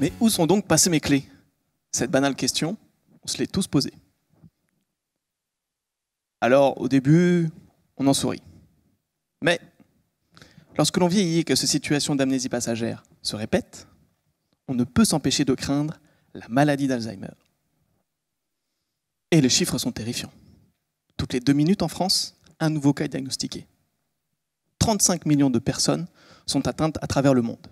Mais où sont donc passées mes clés? Cette banale question, on se l'est tous posée. Alors, au début, on en sourit. Mais, lorsque l'on vieillit et que ces situations d'amnésie passagère se répètent, on ne peut s'empêcher de craindre la maladie d'Alzheimer. Et les chiffres sont terrifiants. Toutes les 2 minutes en France, un nouveau cas est diagnostiqué. 35 millions de personnes sont atteintes à travers le monde.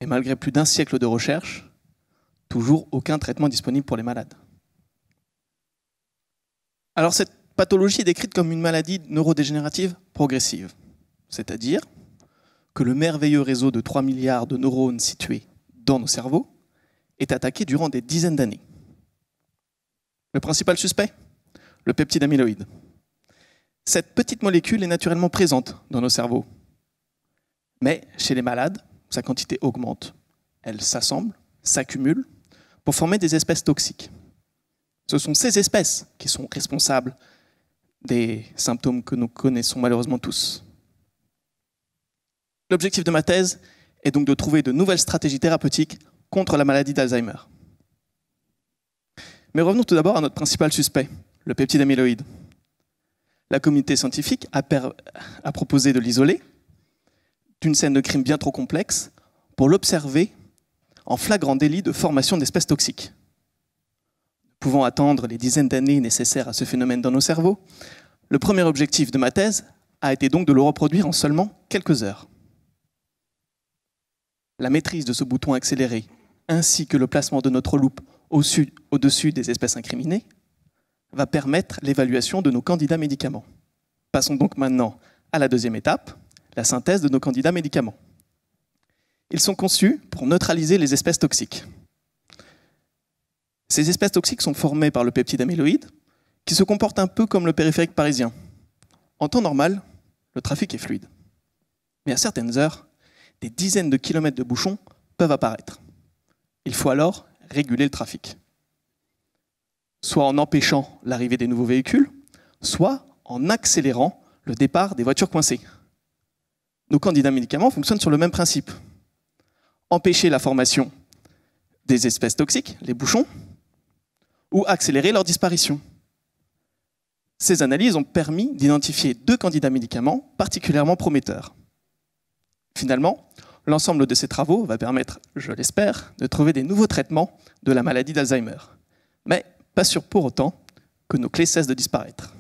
Et malgré plus d'1 siècle de recherche, toujours aucun traitement disponible pour les malades. Alors cette pathologie est décrite comme une maladie neurodégénérative progressive, c'est-à-dire que le merveilleux réseau de 3 milliards de neurones situés dans nos cerveaux est attaqué durant des dizaines d'années. Le principal suspect? Le peptide amyloïde. Cette petite molécule est naturellement présente dans nos cerveaux. Mais chez les malades, sa quantité augmente. Elle s'assemble, s'accumule pour former des espèces toxiques. Ce sont ces espèces qui sont responsables des symptômes que nous connaissons malheureusement tous. L'objectif de ma thèse est donc de trouver de nouvelles stratégies thérapeutiques contre la maladie d'Alzheimer. Mais revenons tout d'abord à notre principal suspect, le peptide amyloïde. La communauté scientifique a proposé de l'isoler d'une scène de crime bien trop complexe pour l'observer en flagrant délit de formation d'espèces toxiques. Pouvant attendre les dizaines d'années nécessaires à ce phénomène dans nos cerveaux, le premier objectif de ma thèse a été donc de le reproduire en seulement quelques heures. La maîtrise de ce bouton accéléré, ainsi que le placement de notre loupe au-dessus des espèces incriminées, va permettre l'évaluation de nos candidats médicaments. Passons donc maintenant à la deuxième étape, la synthèse de nos candidats médicaments. Ils sont conçus pour neutraliser les espèces toxiques. Ces espèces toxiques sont formées par le peptide amyloïde, qui se comporte un peu comme le périphérique parisien. En temps normal, le trafic est fluide. Mais à certaines heures, des dizaines de kilomètres de bouchons peuvent apparaître. Il faut alors réguler le trafic. Soit en empêchant l'arrivée des nouveaux véhicules, soit en accélérant le départ des voitures coincées. Nos candidats médicaments fonctionnent sur le même principe. Empêcher la formation des espèces toxiques, les bouchons, ou accélérer leur disparition. Ces analyses ont permis d'identifier 2 candidats médicaments particulièrement prometteurs. Finalement, l'ensemble de ces travaux va permettre, je l'espère, de trouver des nouveaux traitements de la maladie d'Alzheimer. Mais pas sûr pour autant que nos clés cessent de disparaître.